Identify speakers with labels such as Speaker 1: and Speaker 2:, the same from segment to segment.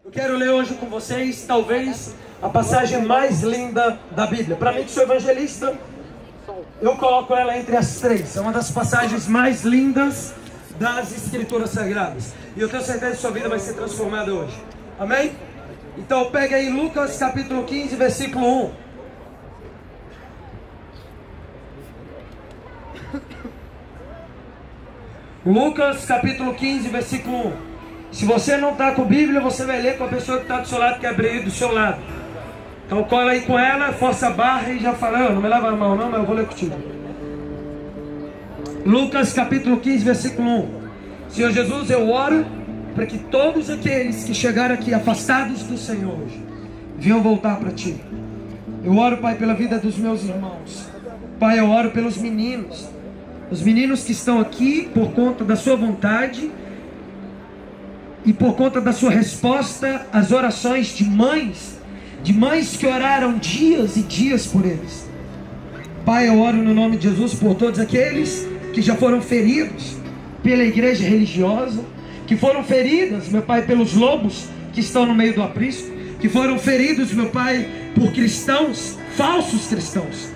Speaker 1: Eu quero ler hoje com vocês, talvez, a passagem mais linda da Bíblia. Para mim, que sou evangelista, eu coloco ela entre as três. É uma das passagens mais lindas das Escrituras Sagradas. E eu tenho certeza que sua vida vai ser transformada hoje. Amém? Então, pega aí Lucas capítulo 15, versículo 1. Lucas capítulo 15, versículo 1. Se você não está com a Bíblia, você vai ler com a pessoa que está do seu lado, que é abrir do seu lado. Então cola aí com ela, força a barra e já fala: não me leva a mão não, mas eu vou ler contigo. Lucas capítulo 15, versículo 1. Senhor Jesus, eu oro para que todos aqueles que chegaram aqui afastados do Senhor hoje venham voltar para Ti. Eu oro, Pai, pela vida dos meus irmãos. Pai, eu oro pelos meninos. Os meninos que estão aqui por conta da Sua vontade e por conta da Sua resposta às orações de mães que oraram dias e dias por eles. Pai, eu oro no nome de Jesus por todos aqueles que já foram feridos pela igreja religiosa, que foram feridas, meu Pai, pelos lobos que estão no meio do aprisco, que foram feridos, meu Pai, por cristãos, falsos cristãos.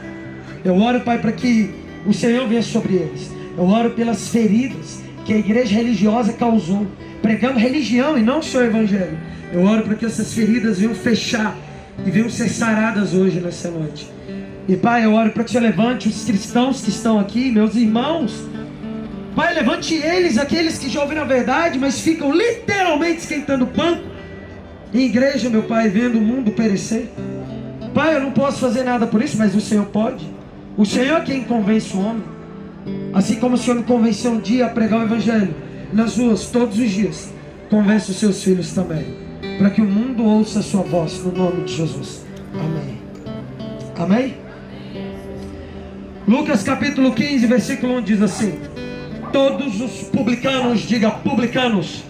Speaker 1: Eu oro, Pai, para que o Senhor venha sobre eles. Eu oro pelas feridas que a igreja religiosa causou, pregando religião e não só o evangelho. Eu oro para que essas feridas venham fechar e venham ser saradas hoje, nessa noite. E Pai, eu oro para que o Senhor levante os cristãos que estão aqui, meus irmãos. Pai, levante eles, aqueles que já ouviram a verdade, mas ficam literalmente esquentando banco em igreja, meu Pai, vendo o mundo perecer. Pai, eu não posso fazer nada por isso, mas o Senhor pode. O Senhor é quem convence o homem. Assim como o Senhor me convenceu um dia a pregar o evangelho nas ruas todos os dias, convence os seus filhos também, para que o mundo ouça a sua voz, no nome de Jesus. Amém. Amém? Lucas capítulo 15, versículo 1 diz assim: todos os publicanos, diga publicanos,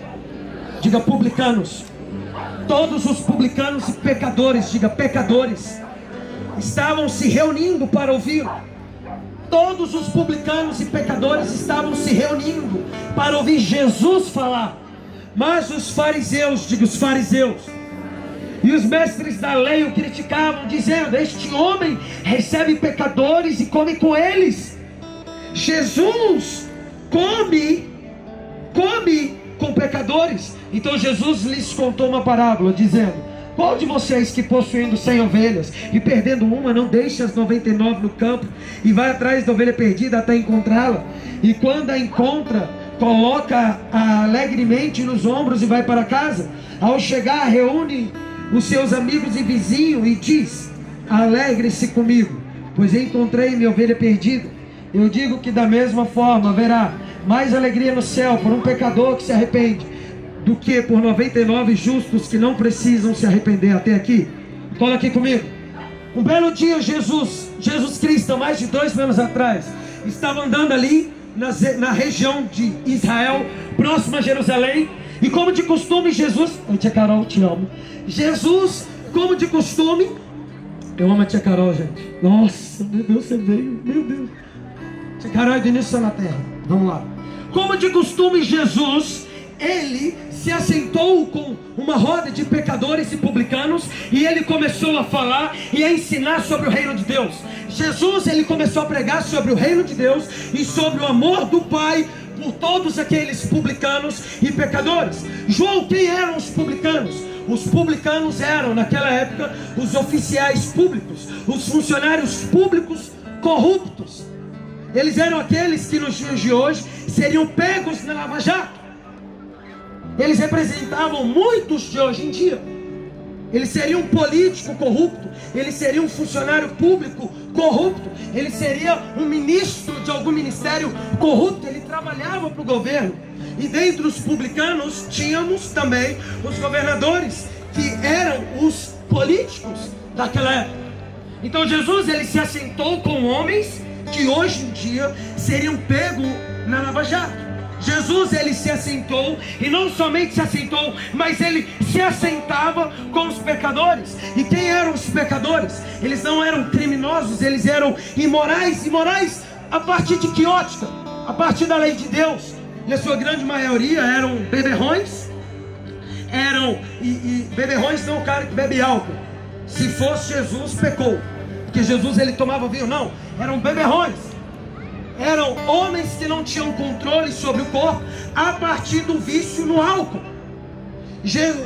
Speaker 1: todos os publicanos e pecadores, diga pecadores, estavam se reunindo para ouvir. Todos os publicanos e pecadores estavam se reunindo para ouvir Jesus falar. Mas os fariseus, diga os fariseus, e os mestres da lei o criticavam, dizendo: este homem recebe pecadores e come com eles. Jesus come com pecadores. Então Jesus lhes contou uma parábola, dizendo: qual de vocês que possuindo 100 ovelhas e perdendo uma, não deixa as 99 no campo e vai atrás da ovelha perdida até encontrá-la? E quando a encontra, coloca-a alegremente nos ombros e vai para casa. Ao chegar, reúne os seus amigos e vizinhos e diz: alegre-se comigo, pois encontrei minha ovelha perdida. Eu digo que da mesma forma haverá mais alegria no céu por um pecador que se arrepende do que por 99 justos que não precisam se arrepender. Até aqui? Cola aqui comigo. Um belo dia Jesus Cristo, há mais de 2 anos atrás, estava andando ali na região de Israel, próximo a Jerusalém. E como de costume, Jesus... Tia Carol, te amo. Jesus, como de costume... Eu amo a tia Carol, gente. Nossa, meu Deus, você veio. Meu Deus. Tia Carol é do início na terra. Vamos lá. Como de costume, Jesus... ele se assentou com uma roda de pecadores e publicanos, e ele começou a falar e a ensinar sobre o reino de Deus. Jesus, ele começou a pregar sobre o reino de Deus e sobre o amor do Pai por todos aqueles publicanos e pecadores. João, quem eram os publicanos? Os publicanos eram, naquela época, os oficiais públicos, os funcionários públicos corruptos. Eles eram aqueles que nos dias de hoje seriam pegos na Lava Jato. Eles representavam muitos de hoje em dia. Ele seria um político corrupto, ele seria um funcionário público corrupto, ele seria um ministro de algum ministério corrupto, ele trabalhava para o governo. E dentre os publicanos tínhamos também os governadores, que eram os políticos daquela época. Então Jesus, ele se assentou com homens que hoje em dia seriam pegos na Lava Jato. Jesus, ele se assentou, e não somente se assentou, mas ele se assentava com os pecadores. E quem eram os pecadores? Eles não eram criminosos, eles eram imorais. Imorais a partir de que ótica? A partir da lei de Deus. E a sua grande maioria eram beberrões, eram, e beberrões não é o cara que bebe álcool. Se fosse Jesus, pecou, porque Jesus ele tomava vinho. Não, eram beberrões. Eram homens que não tinham controle sobre o corpo a partir do vício no álcool.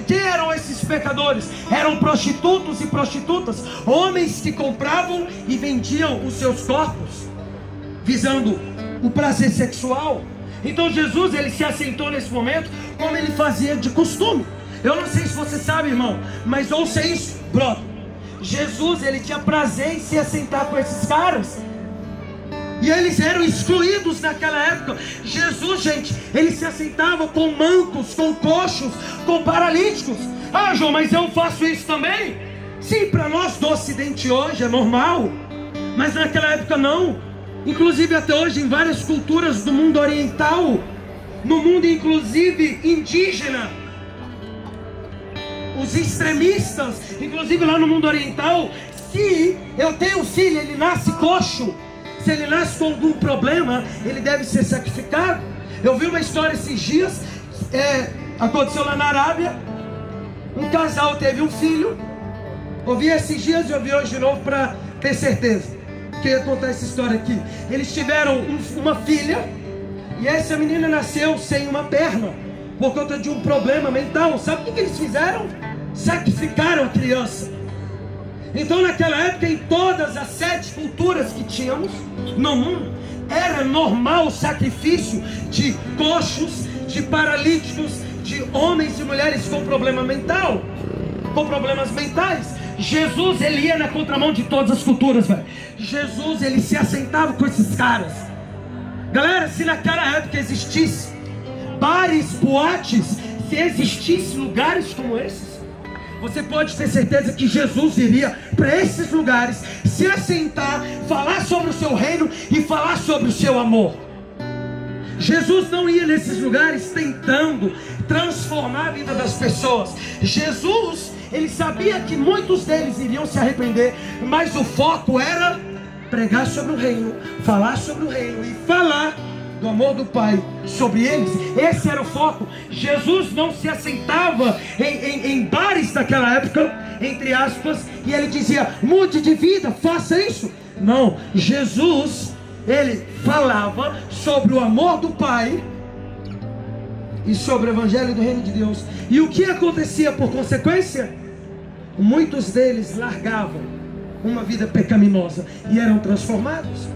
Speaker 1: Quem eram esses pecadores? Eram prostitutos e prostitutas, homens que compravam e vendiam os seus corpos visando o prazer sexual. Então Jesus ele se assentou nesse momento como ele fazia de costume. Eu não sei se você sabe, irmão, mas ouça isso, brother. Jesus ele tinha prazer em se assentar com esses caras, e eles eram excluídos naquela época. Jesus, gente, ele se assentava com mancos, com coxos, com paralíticos. Ah, João, mas eu faço isso também? Sim, para nós do Ocidente hoje é normal, mas naquela época não. Inclusive até hoje em várias culturas do mundo oriental, no mundo inclusive indígena, os extremistas, inclusive lá no mundo oriental, se eu tenho um filho, ele nasce coxo, se ele nasce com algum problema, ele deve ser sacrificado. Eu vi uma história esses dias, aconteceu lá na Arábia. Um casal teve um filho. Ouvi esses dias e ouvi hoje de novo para ter certeza que eu ia contar essa história aqui. Eles tiveram uma filha, e essa menina nasceu sem uma perna por conta de um problema mental. Sabe o que eles fizeram? Sacrificaram a criança. Então naquela época, em todas as 7 culturas que tínhamos no mundo, era normal o sacrifício de coxos, de paralíticos, de homens e mulheres com problema mental, com problemas mentais. Jesus ele ia na contramão de todas as culturas, velho. Jesus ele se assentava com esses caras. Galera, se naquela época existisse bares, boates, se existisse lugares como esses, você pode ter certeza que Jesus iria para esses lugares, se assentar, falar sobre o seu reino e falar sobre o seu amor. Jesus não ia nesses lugares tentando transformar a vida das pessoas. Jesus, ele sabia que muitos deles iriam se arrepender, mas o foco era pregar sobre o reino, falar sobre o reino e falar do amor do Pai sobre eles. Esse era o foco. Jesus não se assentava em bares daquela época, entre aspas, e ele dizia: mude de vida, faça isso. Não, Jesus ele falava sobre o amor do Pai e sobre o evangelho do reino de Deus. E o que acontecia por consequência? Muitos deles largavam uma vida pecaminosa e eram transformados.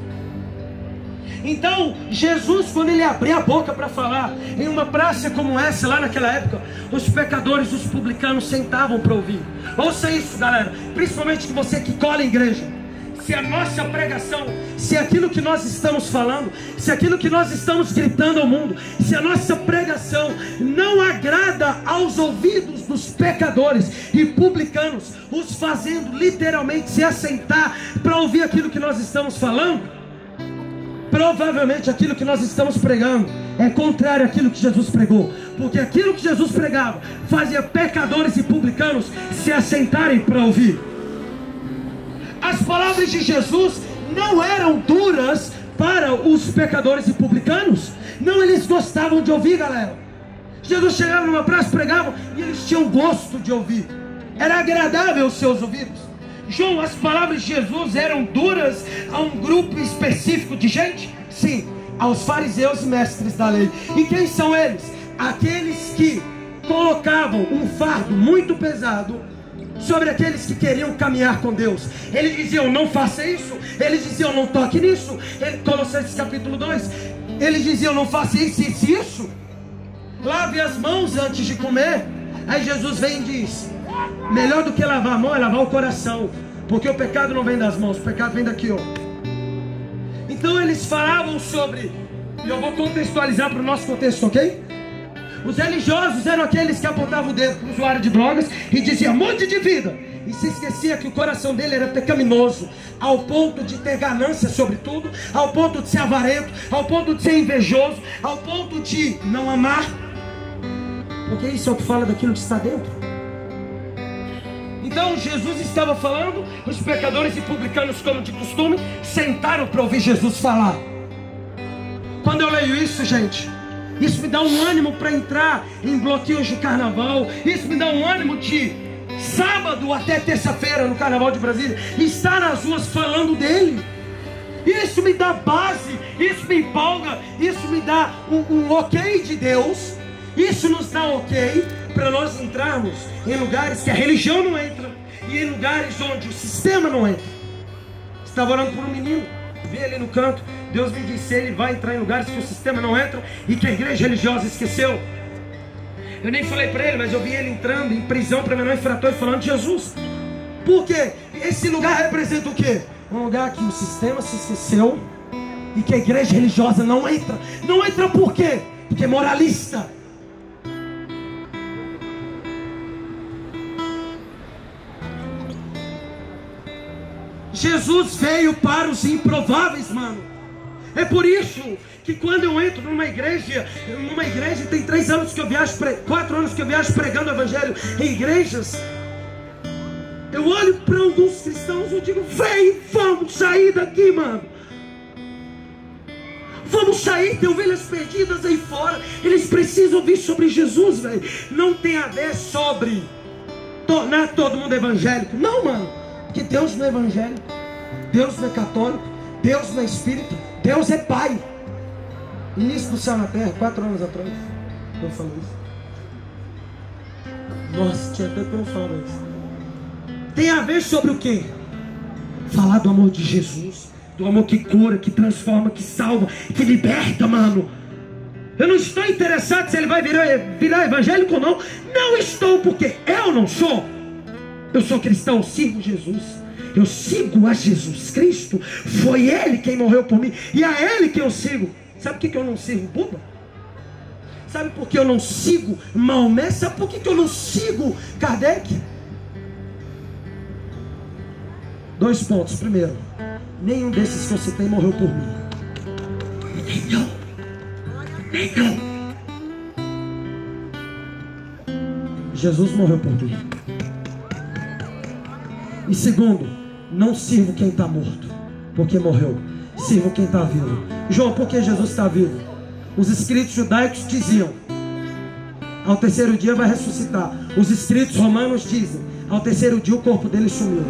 Speaker 1: Então Jesus, quando ele abria a boca para falar em uma praça como essa, lá naquela época, os pecadores, os publicanos sentavam para ouvir. Ouça isso, galera, principalmente você que cola em igreja. Se a nossa pregação, se aquilo que nós estamos falando, se aquilo que nós estamos gritando ao mundo, se a nossa pregação não agrada aos ouvidos dos pecadores e publicanos, os fazendo literalmente se assentar para ouvir aquilo que nós estamos falando, provavelmente aquilo que nós estamos pregando é contrário àquilo que Jesus pregou, porque aquilo que Jesus pregava fazia pecadores e publicanos se assentarem para ouvir. As palavras de Jesus não eram duras para os pecadores e publicanos. Não, eles gostavam de ouvir, galera. Jesus chegava numa praça, pregava, e eles tinham gosto de ouvir. Era agradável aos seus ouvidos. João, as palavras de Jesus eram duras a um grupo específico de gente? Sim, aos fariseus e mestres da lei. E quem são eles? Aqueles que colocavam um fardo muito pesado sobre aqueles que queriam caminhar com Deus. Eles diziam: não faça isso. Eles diziam: não toque nisso. Colossenses capítulo 2, eles diziam: não faça isso, isso, isso. Lave as mãos antes de comer. Aí Jesus vem e diz: melhor do que lavar a mão é lavar o coração, porque o pecado não vem das mãos, o pecado vem daqui, ó. Então eles falavam sobre, e eu vou contextualizar para o nosso contexto, ok? Os religiosos eram aqueles que apontavam o dedo para o usuário de drogas e diziam: mude de vida. E se esquecia que o coração dele era pecaminoso, ao ponto de ter ganância sobre tudo, ao ponto de ser avarento, ao ponto de ser invejoso, ao ponto de não amar, porque isso é o que fala daquilo que está dentro. Então Jesus estava falando, os pecadores e publicanos, como de costume, sentaram para ouvir Jesus falar. Quando eu leio isso, gente, Isso me dá um ânimo para entrar em bloqueios de carnaval. Isso me dá um ânimo de sábado até terça-feira no Carnaval de Brasília estar nas ruas falando dele. Isso me dá base, isso me empolga, isso me dá um ok de Deus. Isso nos dá ok para nós entrarmos em lugares que a religião não entra e em lugares onde o sistema não entra. Estava orando por um menino, vi ele no canto. Deus me disse: ele vai entrar em lugares que o sistema não entra e que a igreja religiosa esqueceu. Eu nem falei para ele, mas eu vi ele entrando em prisão para menor infrator e falando de Jesus. Por quê? Esse lugar representa o quê? Um lugar que o sistema se esqueceu e que a igreja religiosa não entra. Não entra por quê? Porque é moralista. Jesus veio para os improváveis, mano. É por isso que quando eu entro numa igreja tem 3 anos que eu viajo, 4 anos que eu viajo pregando o evangelho em igrejas, eu olho para alguns cristãos e eu digo: vem, vamos sair daqui, mano. Vamos sair, tem ovelhas perdidas aí fora. Eles precisam ouvir sobre Jesus, velho. Não tem a ver sobre tornar todo mundo evangélico. Não, mano. Porque Deus não é evangélico, Deus não é católico, Deus não é espírita, Deus é Pai. Início do céu na terra, 4 anos atrás eu falo isso. Nossa, tinha tempo que eu não falo isso. Tem a ver sobre o quê? Falar do amor de Jesus, do amor que cura, que transforma, que salva, que liberta, mano. Eu não estou interessado se ele vai virar evangélico ou não. Não estou, porque eu não sou. Eu sou cristão, eu sirvo Jesus. Eu sigo a Jesus Cristo. Foi Ele quem morreu por mim e a Ele que eu sigo. Sabe por que eu não sigo Buda? Sabe por que eu não sigo Maomé? Sabe por que eu não sigo Kardec? 2 pontos. Primeiro, nenhum desses que eu citei morreu por mim. Nenhum. Jesus morreu por mim. E segundo, não sirvo quem está morto, porque morreu. Sirvo quem está vivo. João, por que Jesus está vivo? Os escritos judaicos diziam: ao 3º dia vai ressuscitar. Os escritos romanos dizem: ao 3º dia o corpo dele sumiu.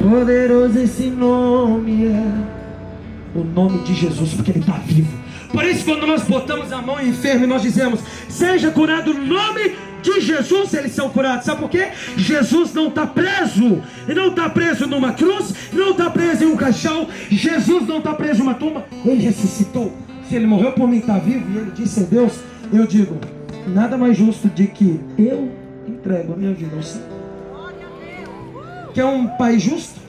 Speaker 1: Poderoso esse nome é o nome de Jesus, porque ele está vivo. Por isso, quando nós botamos a mão em enfermo e nós dizemos: seja curado no nome de Jesus, eles são curados. Sabe por quê? Jesus não está preso. Ele não está preso numa cruz, não está preso em um caixão. Jesus não está preso em uma tumba. Ele ressuscitou. Se ele morreu por mim, está vivo, e ele disse: Deus, eu digo, nada mais justo de que eu entrego a minha vida ao Senhor. Quer um pai justo?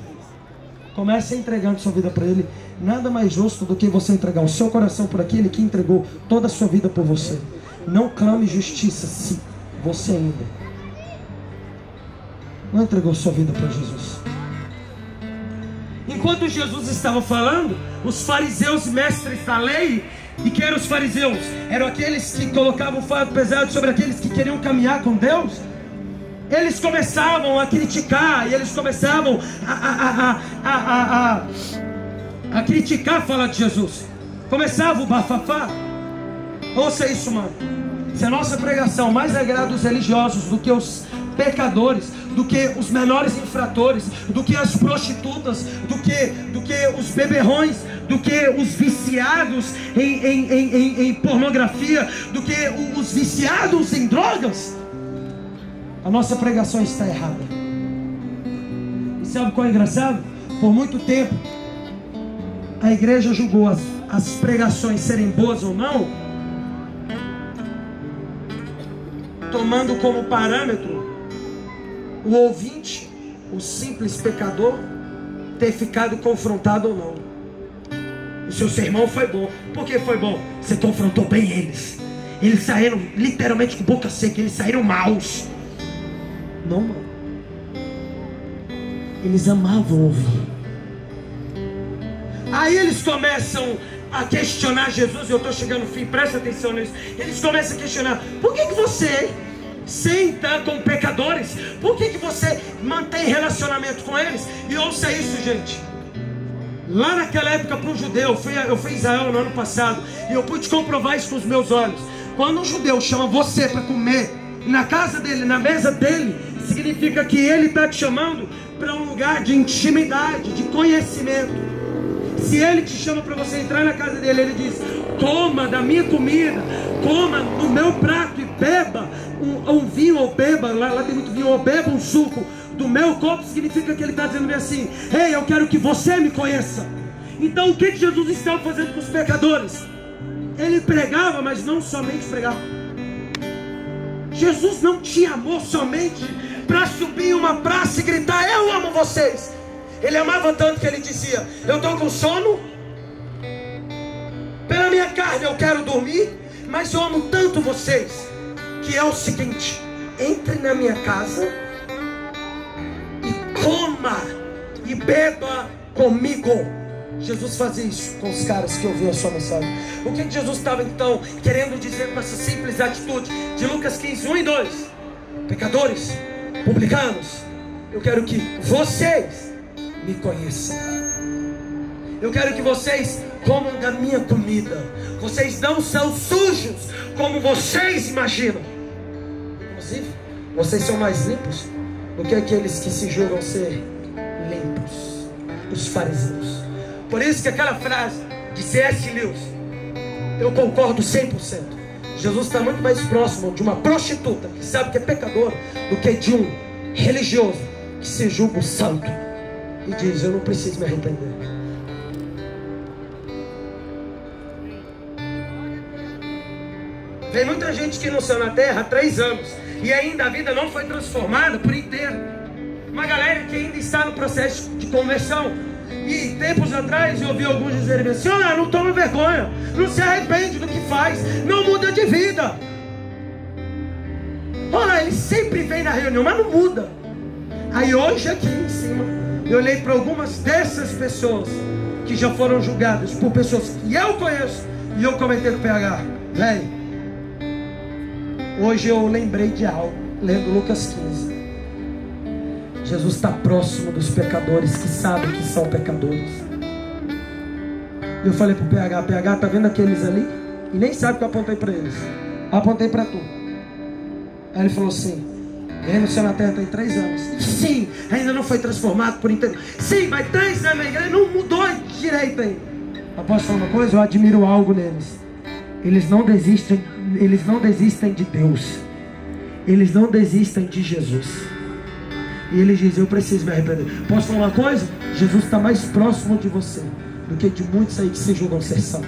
Speaker 1: Comece entregando sua vida para Ele. Nada mais justo do que você entregar o seu coração por aquele que entregou toda a sua vida por você. Não clame justiça se você ainda não entregou sua vida para Jesus. Enquanto Jesus estava falando, os fariseus, mestres da lei, e que eram os fariseus? Eram aqueles que colocavam o fardo pesado sobre aqueles que queriam caminhar com Deus. Eles começavam a criticar, e eles começavam a criticar a fala de Jesus. Começava o bafafá. Ouça isso, mano. Se a nossa pregação mais agrada os religiosos do que os pecadores, do que os menores infratores, do que as prostitutas, do que os beberrões, do que os viciados em pornografia, do que os viciados em drogas, a nossa pregação está errada. E sabe qual é engraçado? Por muito tempo a igreja julgou as pregações serem boas ou não, tomando como parâmetro o ouvinte, o simples pecador, ter ficado confrontado ou não. O seu sermão foi bom. Por que foi bom? Você confrontou bem eles. Eles saíram literalmente com boca seca. Eles saíram maus. Não, mano. Eles amavam ouvir. Aí eles começam a questionar Jesus. Eu estou chegando no fim, presta atenção nisso. Eles começam a questionar: por que você senta com pecadores? Por que você mantém relacionamento com eles? E ouça isso, gente. Lá naquela época, para um judeu, eu fui a Israel no ano passado, e eu pude comprovar isso com os meus olhos. Quando um judeu chama você para comer na casa dele, na mesa dele, significa que ele está te chamando para um lugar de intimidade, de conhecimento. Se ele te chama para você entrar na casa dele, ele diz: coma da minha comida, coma no meu prato e beba um vinho, ou beba, lá tem muito vinho, ou beba um suco do meu copo. Significa que ele está dizendo assim: ei, eu quero que você me conheça. Então o que Jesus estava fazendo com os pecadores? Ele pregava, mas não somente pregava. Jesus não te amou somente para subir em uma praça e gritar: eu amo vocês. Ele amava tanto que ele dizia: eu estou com sono, pela minha carne eu quero dormir, mas eu amo tanto vocês, que é o seguinte: entre na minha casa e coma e beba comigo. Jesus fazia isso com os caras que ouviam a sua mensagem. O que Jesus estava então querendo dizer com essa simples atitude de Lucas 15, 1 e 2? Pecadores, publicanos, eu quero que vocês me conheçam. Eu quero que vocês comam da minha comida. Vocês não são sujos como vocês imaginam. Inclusive, vocês são mais limpos do que aqueles que se julgam ser limpos, os fariseus. Por isso que aquela frase de C.S. Lewis, eu concordo 100%. Jesus está muito mais próximo de uma prostituta que sabe que é pecador do que de um religioso que se julga santo e diz: eu não preciso me arrepender. Tem muita gente que não saiu na terra há 3 anos e ainda a vida não foi transformada por inteiro. Uma galera que ainda está no processo de conversão. E tempos atrás eu ouvi alguns dizerem assim: olha, não toma vergonha, não se arrepende do que faz, não muda de vida. Olha, ele sempre vem na reunião, mas não muda. Aí hoje aqui em cima eu olhei para algumas dessas pessoas que já foram julgadas por pessoas que eu conheço, e eu comentei com o PH: velho, hoje eu lembrei de algo, lendo Lucas 15. Jesus está próximo dos pecadores que sabem que são pecadores. Eu falei para o PH, tá vendo aqueles ali? E nem sabe que eu apontei para eles. Apontei para tu. Aí ele falou assim: ele no céu na terra tem 3 anos. Sim, ainda não foi transformado por inteiro. Sim, mas 3 anos na igreja não mudou direito ainda. Eu posso falar uma coisa? Eu admiro algo neles. Eles não desistem de Deus. Eles não desistem de Jesus. E ele diz: eu preciso me arrepender. Posso falar uma coisa? Jesus está mais próximo de você do que de muitos aí que se julgam ser santos.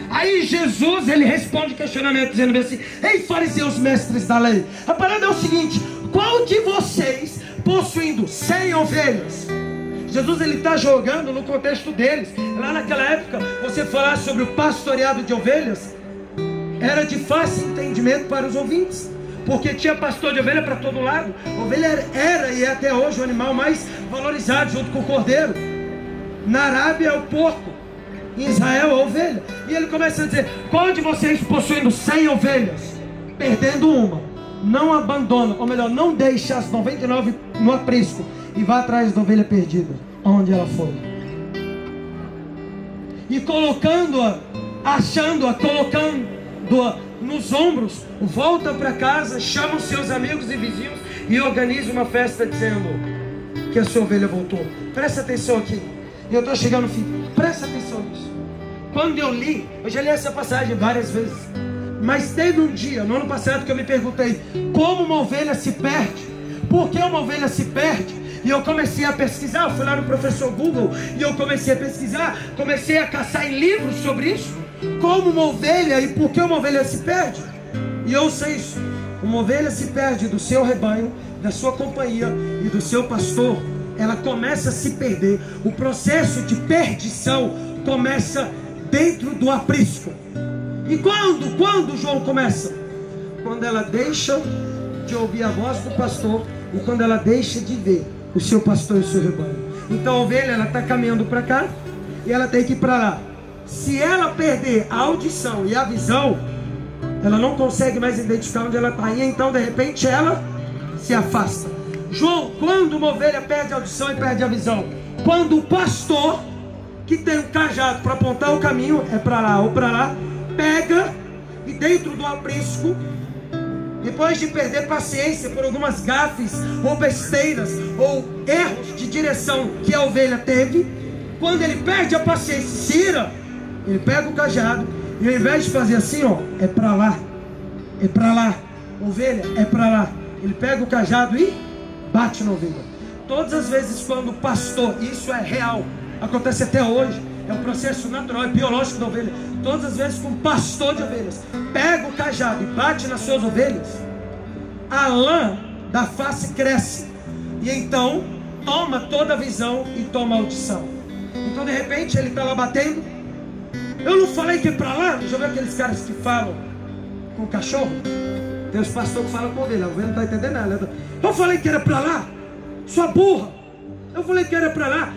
Speaker 1: Aí Jesus, ele responde questionamento dizendo assim: ei, fariseus, mestres da lei, a parada é o seguinte: qual de vocês, possuindo 100 ovelhas? Jesus, ele está jogando no contexto deles. Lá naquela época, você falar sobre o pastoreado de ovelhas era de fácil entendimento para os ouvintes, porque tinha pastor de ovelha para todo lado. A ovelha era e é até hoje o animal mais valorizado, junto com o cordeiro. Na Arábia é o porco, em Israel é a ovelha. E ele começa a dizer: qual de vocês, possuindo 100 ovelhas, perdendo uma, não abandona, ou melhor, não deixa as 99 no aprisco e vá atrás da ovelha perdida, onde ela foi, e colocando-a, achando-a, colocando-a nos ombros, volta para casa, chama os seus amigos e vizinhos e organiza uma festa dizendo que a sua ovelha voltou. Presta atenção aqui, eu estou chegando no fim, presta atenção nisso. Quando eu li, eu já li essa passagem várias vezes, mas teve um dia, no ano passado, que eu me perguntei como uma ovelha se perde, por que uma ovelha se perde. E eu comecei a pesquisar, eu fui lá no professor Google e eu comecei a pesquisar, comecei a caçar em livros sobre isso. Como uma ovelha e por que uma ovelha se perde. E eu sei isso: uma ovelha se perde do seu rebanho, da sua companhia e do seu pastor. Ela começa a se perder. O processo de perdição começa dentro do aprisco. E quando João começa? Quando ela deixa de ouvir a voz do pastor e quando ela deixa de ver o seu pastor e o seu rebanho. Então a ovelha, ela está caminhando para cá e ela tem que ir para lá. Se ela perder a audição e a visão, ela não consegue mais identificar onde ela está. E então, de repente, ela se afasta. João, quando uma ovelha perde a audição e perde a visão? quando o pastor, que tem um cajado para apontar o caminho, é para lá ou para lá, pega e dentro do aprisco, depois de perder paciência por algumas gafes ou besteiras ou erros de direção que a ovelha teve, quando ele perde a paciência, se ira, ele pega o cajado e ao invés de fazer assim, ó, é para lá, é para lá, ovelha, é para lá, ele pega o cajado e bate na ovelha. Todas as vezes quando o pastor, isso é real, acontece até hoje, é um processo natural e biológico da ovelha. Todas as vezes que um pastor de ovelhas pega o cajado e bate nas suas ovelhas, a lã da face cresce, e então toma toda a visão e toma a audição. Então de repente ele está lá batendo. Eu não falei que é para lá? Já viu aqueles caras que falam com o cachorro? Tem os pastores que falam com a ovelha não está entendendo nada. Eu falei que era para lá, sua burra. Eu falei que era para lá.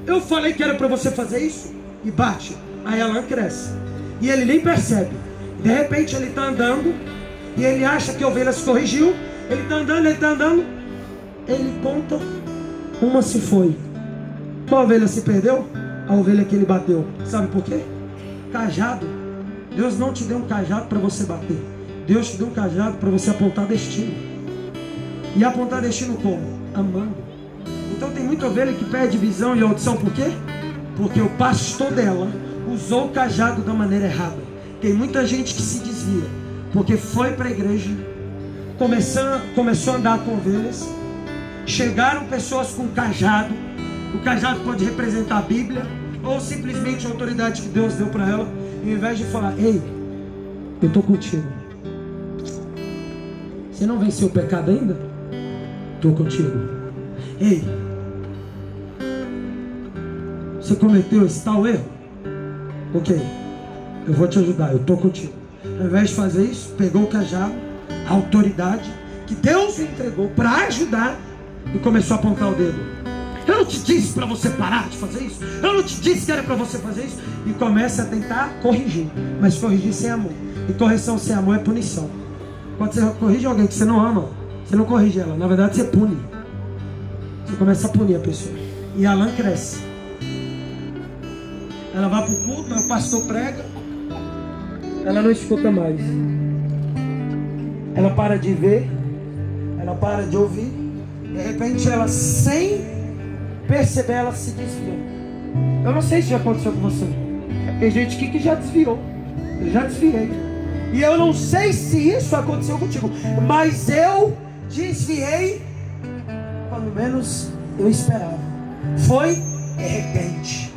Speaker 1: Eu falei que era para você fazer isso. E bate. Aí a lã cresce. E ele nem percebe. De repente ele está andando e ele acha que a ovelha se corrigiu. Ele está andando, ele está andando. Ele conta, uma se foi. Qual ovelha se perdeu? A ovelha que ele bateu. Sabe por quê? Cajado. Deus não te deu um cajado para você bater. Deus te deu um cajado para você apontar destino. E apontar destino como? Amando. Então tem muita ovelha que perde visão e audição. Por quê? Porque o pastor dela usou o cajado da maneira errada. Tem muita gente que se desvia porque foi para a igreja, começou a andar com ovelhas. Chegaram pessoas com cajado. O cajado pode representar a Bíblia ou simplesmente a autoridade que Deus deu para ela. E ao invés de falar: ei, eu estou contigo, você não venceu o pecado ainda? Estou contigo. Ei, você cometeu esse tal erro? Ok, eu vou te ajudar, eu estou contigo. Ao invés de fazer isso, pegou o cajado, a autoridade que Deus lhe entregou para ajudar, e começou a apontar o dedo. Eu não te disse para você parar de fazer isso? Eu não te disse que era para você fazer isso? E começa a tentar corrigir, mas corrigir sem amor. E correção sem amor é punição. Quando você corrige alguém que você não ama, você não corrige ela, na verdade você pune. Você começa a punir a pessoa. E a lã cresce. Ela vai para o culto, o pastor prega, ela não escuta mais. Ela para de ver, ela para de ouvir. De repente ela, sem perceber, ela se desvia. Eu não sei se já aconteceu com você. Tem gente aqui que já desviou. Eu já desviei. E eu não sei se isso aconteceu contigo, mas eu desviei quando menos eu esperava. Foi de repente.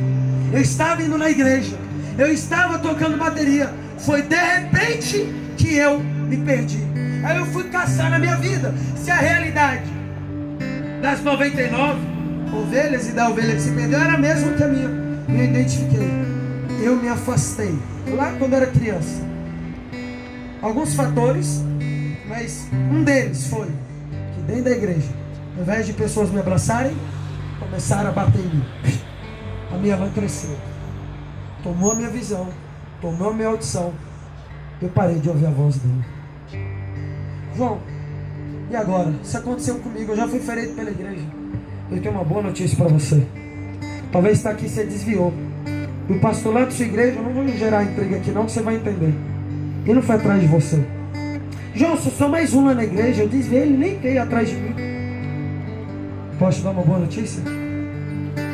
Speaker 1: Eu estava indo na igreja, eu estava tocando bateria. Foi de repente que eu me perdi. Aí eu fui caçar na minha vida se a realidade das 99 ovelhas e da ovelha que se perdeu era a mesma que a minha. Eu identifiquei. Eu me afastei lá quando eu era criança. Alguns fatores, mas um deles foi que dentro da igreja, ao invés de pessoas me abraçarem, começaram a bater em mim. A minha lã cresceu, tomou a minha visão, tomou a minha audição. Eu parei de ouvir a voz dele. João, e agora? Isso aconteceu comigo, eu já fui ferido pela igreja. Eu tenho uma boa notícia para você. Talvez está aqui, você desviou. E o pastor lá da sua igreja, eu não vou gerar intriga aqui não, que você vai entender. Ele não foi atrás de você. João, se eu sou mais um lá na igreja, eu desviei, ele nem veio atrás de mim. Posso te dar uma boa notícia?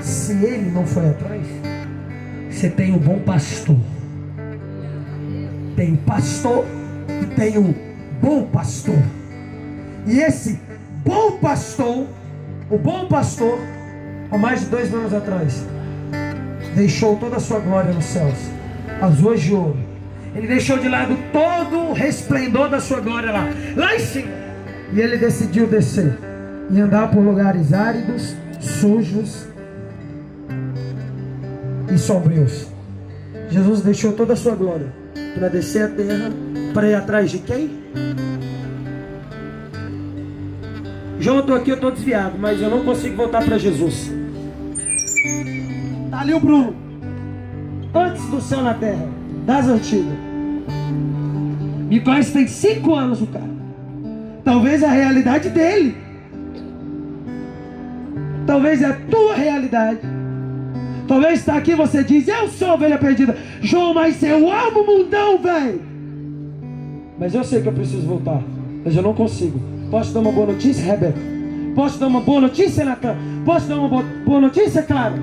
Speaker 1: Se ele não foi atrás, você tem o bom pastor. Tem o pastor e tem o bom pastor. E esse bom pastor, o bom pastor, há mais de 2 anos atrás, deixou toda a sua glória nos céus, as ruas de ouro. Ele deixou de lado todo o resplendor da sua glória lá em cima. E ele decidiu descer e andar por lugares áridos, sujos e sombrios. Jesus deixou toda a sua glória para descer a terra, para ir atrás de quem? João, eu estou aqui, eu estou desviado, mas eu não consigo voltar para Jesus. Está ali o Bruno, antes do céu na terra, das antigas. Me parece que tem 5 anos o cara. Talvez a realidade dele. Talvez é a tua realidade. Talvez está aqui você diz: eu sou ovelha perdida. João, mas eu amo o mundão, velho. Mas eu sei que eu preciso voltar, mas eu não consigo. Posso dar uma boa notícia, Rebeca? Posso dar uma boa notícia, Natan? Posso dar uma boa notícia, Clara?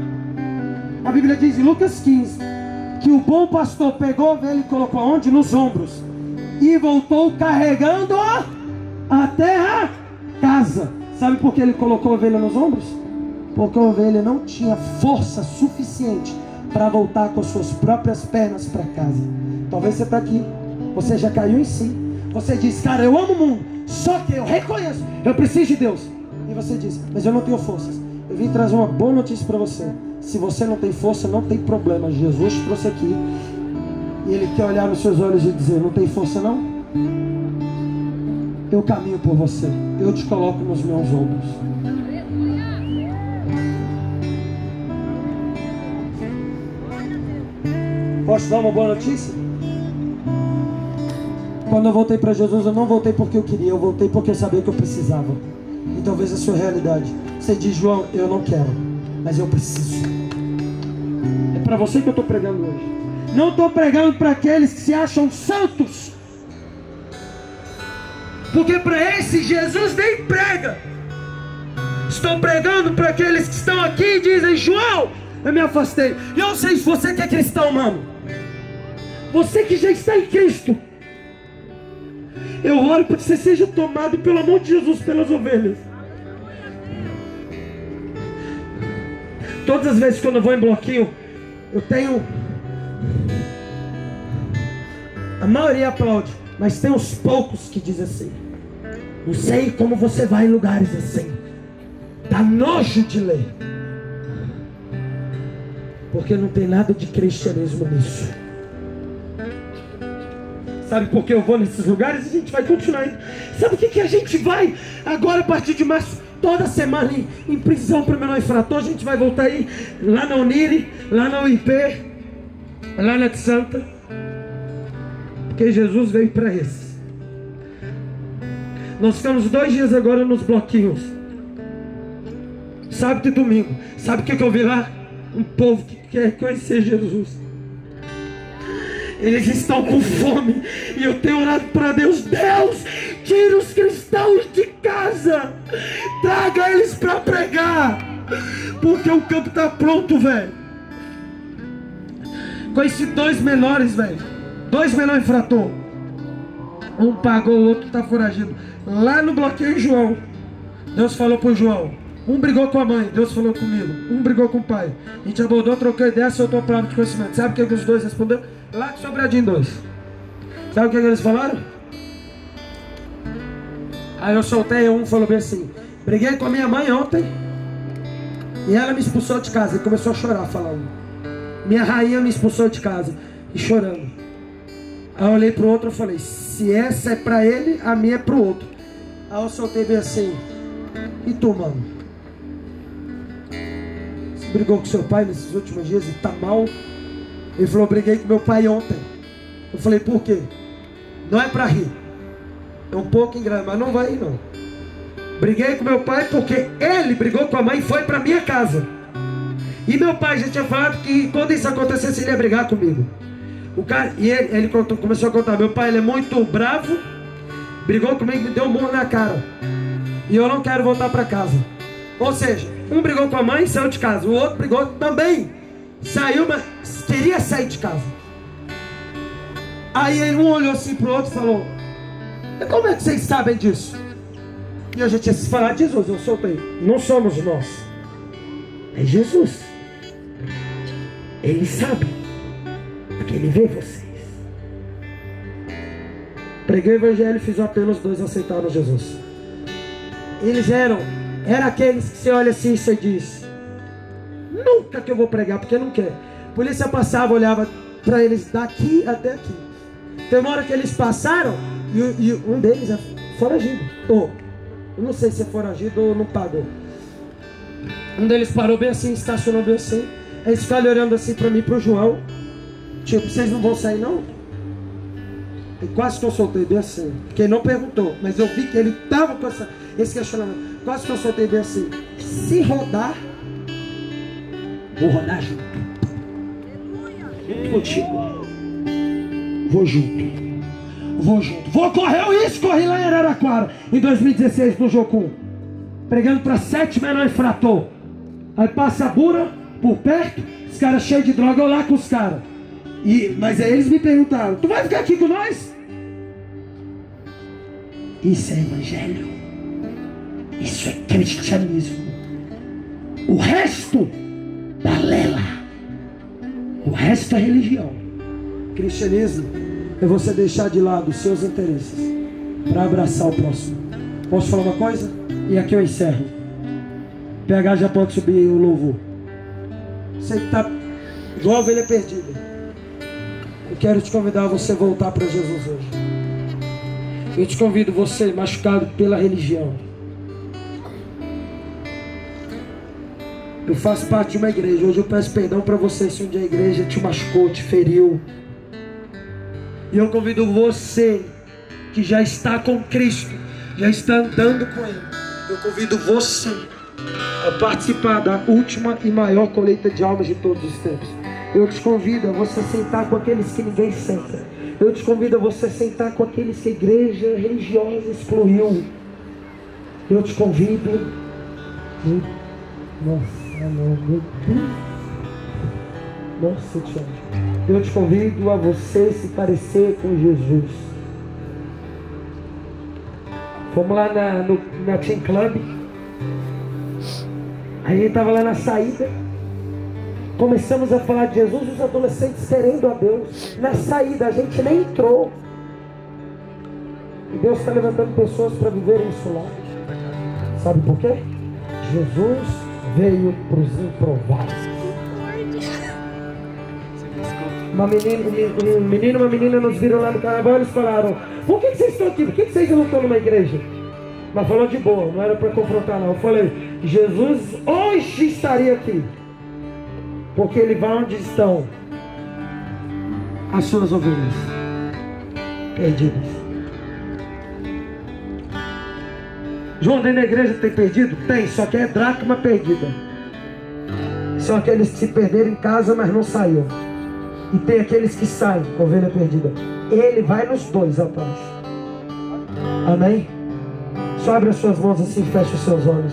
Speaker 1: A Bíblia diz em Lucas 15 que o bom pastor pegou a ovelha e colocou onde? Nos ombros. E voltou carregando-a até a casa. Sabe por que ele colocou a ovelha nos ombros? Porque a ovelha não tinha força suficiente para voltar com as suas próprias pernas para casa. Talvez você está aqui, você já caiu em si. Você diz: cara, eu amo o mundo, só que eu reconheço, eu preciso de Deus. E você diz: mas eu não tenho forças. Eu vim trazer uma boa notícia para você. Se você não tem força, não tem problema. Jesus te trouxe aqui e Ele quer olhar nos seus olhos e dizer: não tem força não? Eu caminho por você, eu te coloco nos meus ombros. Posso dar uma boa notícia? Quando eu voltei para Jesus, eu não voltei porque eu queria, eu voltei porque eu sabia que eu precisava. E talvez a sua realidade, você diz: João, eu não quero, mas eu preciso. É para você que eu estou pregando hoje. Não estou pregando para aqueles que se acham santos, porque para esse Jesus nem prega. Estou pregando para aqueles que estão aqui e dizem: João, eu me afastei. E eu sei, se você que é cristão, mano, você que já está em Cristo, eu oro para que você seja tomado pelo amor de Jesus pelas ovelhas. Todas as vezes que eu vou em bloquinho, eu tenho... A maioria aplaude, mas tem uns poucos que dizem assim: não sei como você vai em lugares assim, dá nojo de ler, porque não tem nada de cristianismo nisso. Sabe por que eu vou nesses lugares? A gente vai continuar indo. Sabe o que a gente vai agora a partir de março? Toda semana em prisão para menor infrator. A gente vai voltar aí lá na Unire, lá na UIP, lá na de Santa, porque Jesus veio para esses. Nós ficamos 2 dias agora nos bloquinhos, sábado e domingo. Sabe o que eu vi lá? Um povo que quer conhecer Jesus. Eles estão com fome. E eu tenho orado para Deus: Deus, tira os cristãos de casa, traga eles para pregar, porque o campo está pronto, velho. Conheci 2 menores, velho. 2 menores infrator. Um pagou, o outro está foragido. Lá no bloqueio João, Deus falou para o João. Um brigou com a mãe, Deus falou comigo. Um brigou com o pai. A gente abordou, trocou ideia, soltou a palavra de conhecimento. Sabe o que os 2 responderam? Lá com Sobradinho 2. Sabe o que eles falaram? Aí eu soltei, um falou bem assim: briguei com a minha mãe ontem e ela me expulsou de casa. E começou a chorar, falando: minha rainha me expulsou de casa. E chorando. Aí eu olhei pro outro e falei: se essa é pra ele, a minha é pro outro. Aí eu soltei bem assim: e tu, mano? Você brigou com seu pai nesses últimos dias e tá mal? Ele falou: briguei com meu pai ontem. Eu falei: por quê? Não é pra rir, é um pouco engraçado, mas não vai rir não. Briguei com meu pai porque ele brigou com a mãe e foi pra minha casa. E meu pai já tinha falado que quando isso acontecesse ele ia brigar comigo. O cara, e ele começou a contar: meu pai, ele é muito bravo, brigou comigo, me deu um murro na cara, e eu não quero voltar pra casa. Ou seja, um brigou com a mãe e saiu de casa. O outro brigou também, saiu, mas queria sair de casa. Aí um olhou assim pro outro e falou: como é que vocês sabem disso? E eu já tinha se falado de Jesus, eu soltei: não somos nós, é Jesus. Ele sabe, porque ele vê vocês. Preguei o evangelho e fiz o apelo, os 2 aceitaram Jesus. Eles eram aqueles que você olha assim e você diz: nunca que eu vou pregar, porque não quer. A polícia passava, olhava para eles daqui até aqui. Tem uma hora que eles passaram e um deles é foragido. Ou, eu não sei se é foragido ou não pagou. Um deles parou bem assim, estacionou bem assim. Eles ficaram olhando assim para mim e pro João. Tipo: vocês não vão sair não? E quase que eu soltei bem assim, porque ele não perguntou, mas eu vi que ele estava com esse questionamento. Quase que eu soltei bem assim: Se rodar, vou rodar junto. Junto contigo. Vou junto. Vou junto. Vou correr o risco. Corri lá em Araraquara em 2016 no Jocum, pregando para 7 menores infrator. Aí passa a bura por perto, os caras cheios de droga, eu lá com os caras. Mas aí eles me perguntaram: tu vai ficar aqui com nós? Isso é evangelho. Isso é cristianismo. O resto, balela. O resto é religião. Cristianismo é você deixar de lado os seus interesses para abraçar o próximo. Posso falar uma coisa? E aqui eu encerro. PH já pode subir o louvor. Você que está igual a ovelha perdida, eu quero te convidar a você voltar para Jesus hoje. Eu te convido, você machucado pela religião. Eu faço parte de uma igreja. Hoje eu peço perdão para você se um dia a igreja te machucou, te feriu. E eu convido você que já está com Cristo, já está andando com Ele. Eu convido você a participar da última e maior colheita de almas de todos os tempos. Eu te convido a você sentar com aqueles que ninguém senta. Eu te convido a você sentar com aqueles que a igreja religiosa excluiu. Eu te convido. Nossa, meu Deus. Nossa, te amo. Eu te convido a você se parecer com Jesus. Fomos lá na Team Club. Aí a gente estava lá na saída. Começamos a falar de Jesus, os adolescentes querendo a Deus. Na saída a gente nem entrou. E Deus está levantando pessoas para viverem isso lá. Sabe por quê? Jesus veio para os improváveis. Um menino e uma menina nos viram lá no carnaval. Eles falaram: por que vocês estão aqui? Por que vocês não estão numa igreja? Mas falou de boa, não era para confrontar não. Eu falei: Jesus hoje estaria aqui, porque Ele vai onde estão as suas ovelhas perdidas. João, dentro da igreja tem perdido? Tem, só que é dracma perdida. São aqueles que se perderam em casa, mas não saíram. E tem aqueles que saem, ovelha perdida. Ele vai nos dois, rapaz. Amém? Só abre as suas mãos assim, fecha os seus olhos.